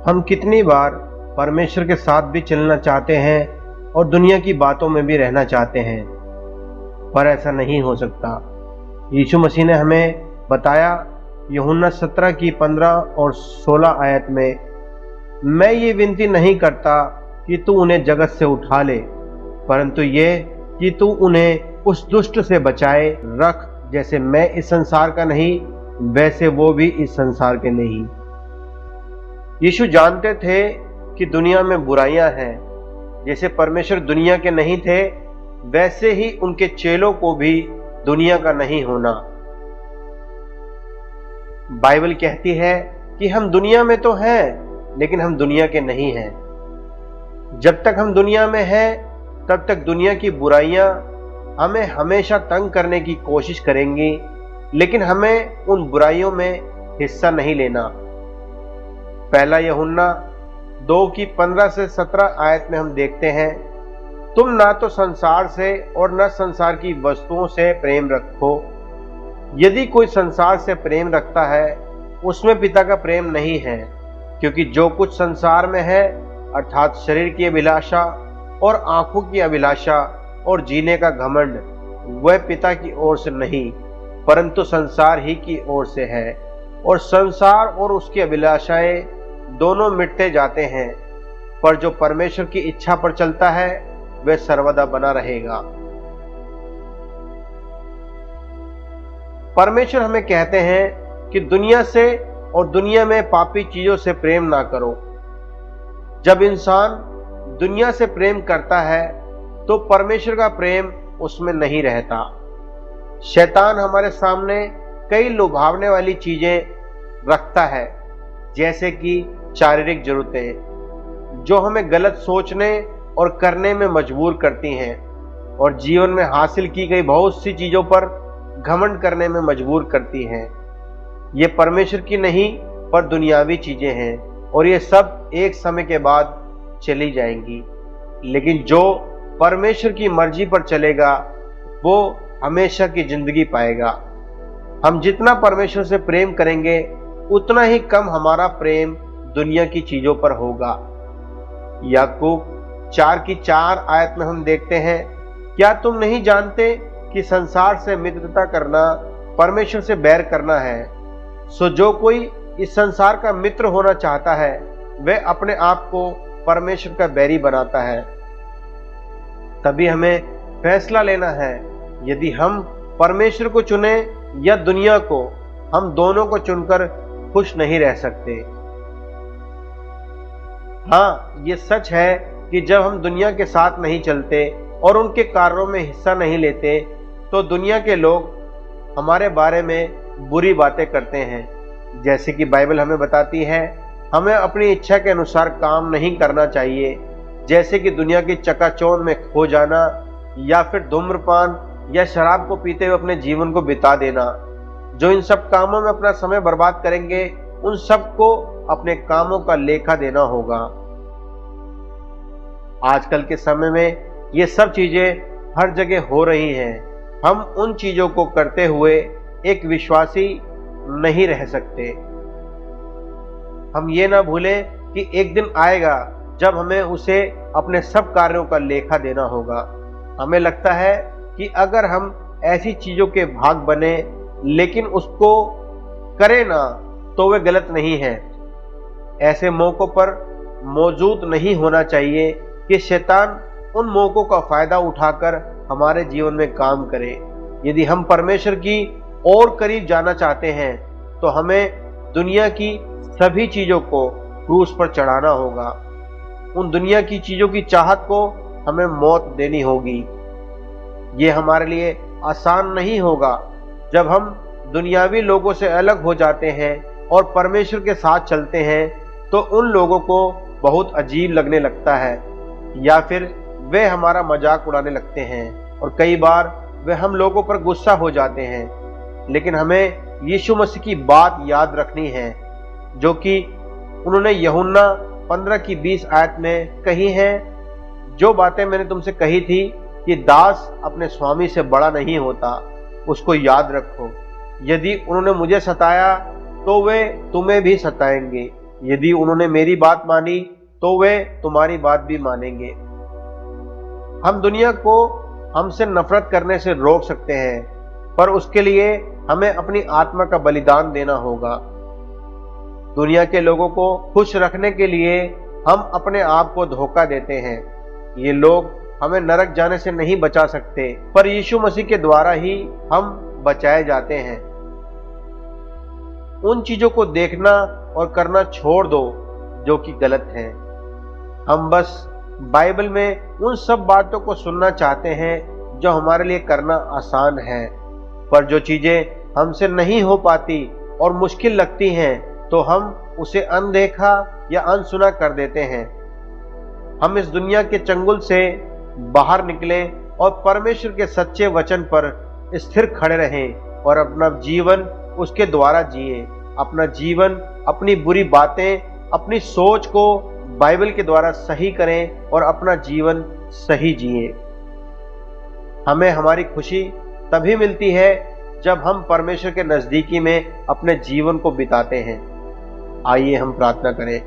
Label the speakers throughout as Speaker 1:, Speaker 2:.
Speaker 1: हम कितनी बार परमेश्वर के साथ भी चलना चाहते हैं और दुनिया की बातों में भी रहना चाहते हैं, पर ऐसा नहीं हो सकता। यीशु मसीह ने हमें बताया यूहन्ना 17 की 15 और 16 आयत में, मैं ये विनती नहीं करता कि तू उन्हें जगत से उठा ले, परंतु ये कि तू उन्हें उस दुष्ट से बचाए रख। जैसे मैं इस संसार का नहीं, वैसे वो भी इस संसार के नहीं। यीशु जानते थे कि दुनिया में बुराइयां हैं। जैसे परमेश्वर दुनिया के नहीं थे, वैसे ही उनके चेलों को भी दुनिया का नहीं होना। बाइबल कहती है कि हम दुनिया में तो हैं, लेकिन हम दुनिया के नहीं हैं। जब तक हम दुनिया में हैं, तब तक दुनिया की बुराइयां हमें हमेशा तंग करने की कोशिश करेंगी, लेकिन हमें उन बुराइयों में हिस्सा नहीं लेना। पहला यूहन्ना 2 की 15 से 17 आयत में हम देखते हैं, तुम ना तो संसार से और न संसार की वस्तुओं से प्रेम रखो। यदि कोई संसार से प्रेम रखता है, उसमें पिता का प्रेम नहीं है, क्योंकि जो कुछ संसार में है, अर्थात शरीर की अभिलाषा और आंखों की अभिलाषा और जीने का घमंड, वह पिता की ओर से नहीं, परंतु संसार ही की ओर से है। और संसार और उसकी अभिलाषाएं दोनों मिटते जाते हैं, पर जो परमेश्वर की इच्छा पर चलता है, वह सर्वदा बना रहेगा। परमेश्वर हमें कहते हैं कि दुनिया से और दुनिया में पापी चीजों से प्रेम ना करो। जब इंसान दुनिया से प्रेम करता है, तो परमेश्वर का प्रेम उसमें नहीं रहता। शैतान हमारे सामने कई लुभावने वाली चीजें रखता है, जैसे कि शारीरिक जरूरतें, जो हमें गलत सोचने और करने में मजबूर करती हैं, और जीवन में हासिल की गई बहुत सी चीजों पर घमंड करने में मजबूर करती हैं। ये परमेश्वर की नहीं, पर दुनियावी चीजें हैं, और ये सब एक समय के बाद चली जाएंगी। लेकिन जो परमेश्वर की मर्जी पर चलेगा, वो हमेशा की जिंदगी पाएगा। हम जितना परमेश्वर से प्रेम करेंगे, उतना ही कम हमारा प्रेम दुनिया की चीजों पर होगा। याकूब 4 की 4 आयत में हम देखते हैं, क्या तुम नहीं जानते कि संसार से मित्रता करना परमेश्वर से बैर करना है? सो जो कोई इस संसार का मित्र होना चाहता है, वह अपने आप को परमेश्वर का बैरी बनाता है। तभी हमें फैसला लेना है, यदि हम परमेश्वर को चुने या दुनिया को, हम दोनों को चुनकर खुश नहीं रह सकते। हाँ, ये सच है कि जब हम दुनिया के साथ नहीं चलते और उनके कार्यों में हिस्सा नहीं लेते, तो दुनिया के लोग हमारे बारे में बुरी बातें करते हैं। जैसे कि बाइबल हमें बताती है, हमें अपनी इच्छा के अनुसार काम नहीं करना चाहिए, जैसे कि दुनिया की चकाचौंध में खो जाना, या फिर धूम्रपान या शराब को पीते हुए अपने जीवन को बिता देना। जो इन सब कामों में अपना समय बर्बाद करेंगे, उन सबको अपने कामों का लेखा देना होगा। आजकल के समय में ये सब चीजें हर जगह हो रही हैं। हम उन चीजों को करते हुए एक विश्वासी नहीं रह सकते। हम ये ना भूलें कि एक दिन आएगा जब हमें उसे अपने सब कार्यों का लेखा देना होगा। हमें लगता है कि अगर हम ऐसी चीजों के भाग बने, लेकिन उसको करें ना, तो वे गलत नहीं है। ऐसे मौकों पर मौजूद नहीं होना चाहिए कि शैतान उन मौकों का फायदा उठाकर हमारे जीवन में काम करे। यदि हम परमेश्वर की और करीब जाना चाहते हैं, तो हमें दुनिया की सभी चीजों को क्रूस पर चढ़ाना होगा। उन दुनिया की चीजों की चाहत को हमें मौत देनी होगी। ये हमारे लिए आसान नहीं होगा। जब हम दुनियावी लोगों से अलग हो जाते हैं और परमेश्वर के साथ चलते हैं, तो उन लोगों को बहुत अजीब लगने लगता है, या फिर वे हमारा मजाक उड़ाने लगते हैं, और कई बार वे हम लोगों पर गुस्सा हो जाते हैं। लेकिन हमें यीशु मसीह की बात याद रखनी है, जो कि उन्होंने यूहन्ना 15 की 20 आयत में कही है। जो बातें मैंने तुमसे कही थी कि दास अपने स्वामी से बड़ा नहीं होता, उसको याद रखो। यदि उन्होंने मुझे सताया, तो वे तुम्हें भी सताएंगे। यदि उन्होंने मेरी बात मानी तो वे तुम्हारी बात भी मानेंगे। हम दुनिया को हमसे नफरत करने से रोक सकते हैं, पर उसके लिए हमें अपनी आत्मा का बलिदान देना होगा। दुनिया के लोगों को खुश रखने के लिए हम अपने आप को धोखा देते हैं। ये लोग हमें नरक जाने से नहीं बचा सकते, पर यीशु मसीह के द्वारा ही हम बचाए जाते हैं। उन चीजों को देखना और करना छोड़ दो जो कि गलत है। हम बस बाइबल में उन सब बातों को सुनना चाहते हैं जो हमारे लिए करना आसान है, पर जो चीजें हमसे नहीं हो पाती और मुश्किल लगती हैं तो हम उसे अनदेखा या अनसुना कर देते हैं। हम इस दुनिया के चंगुल से बाहर निकले और परमेश्वर के सच्चे वचन पर स्थिर खड़े रहें और अपना जीवन उसके द्वारा जिए। अपना जीवन, अपनी बुरी बातें, अपनी सोच को बाइबल के द्वारा सही करें और अपना जीवन सही जिए। हमें हमारी खुशी तभी मिलती है जब हम परमेश्वर के नजदीकी में अपने जीवन को बिताते हैं। आइए हम प्रार्थना करें।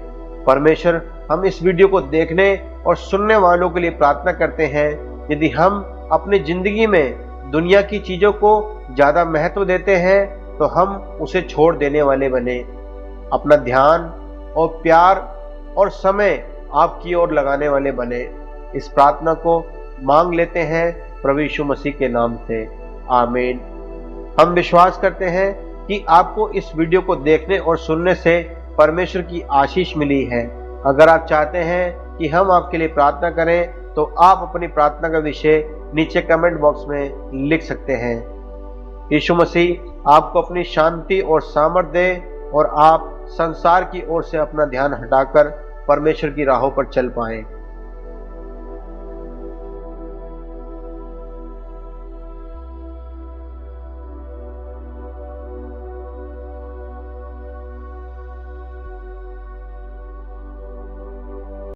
Speaker 1: परमेश्वर, हम इस वीडियो को देखने और सुनने वालों के लिए प्रार्थना करते हैं। यदि हम अपनी जिंदगी में दुनिया की चीजों को ज्यादा महत्व देते हैं तो हम उसे छोड़ देने वाले बने। अपना ध्यान और प्यार और समय आपकी ओर लगाने वाले बने। इस प्रार्थना को मांग लेते हैं प्रभु यीशु मसीह के नाम से, आमीन। हम विश्वास करते हैं कि आपको इस वीडियो को देखने और सुनने से परमेश्वर की आशीष मिली है। अगर आप चाहते हैं कि हम आपके लिए प्रार्थना करें तो आप अपनी प्रार्थना का विषय नीचे कमेंट बॉक्स में लिख सकते हैं। यीशु मसीह आपको अपनी शांति और सामर्थ्य दे और आप संसार की ओर से अपना ध्यान हटाकर परमेश्वर की राहों पर चल पाएं।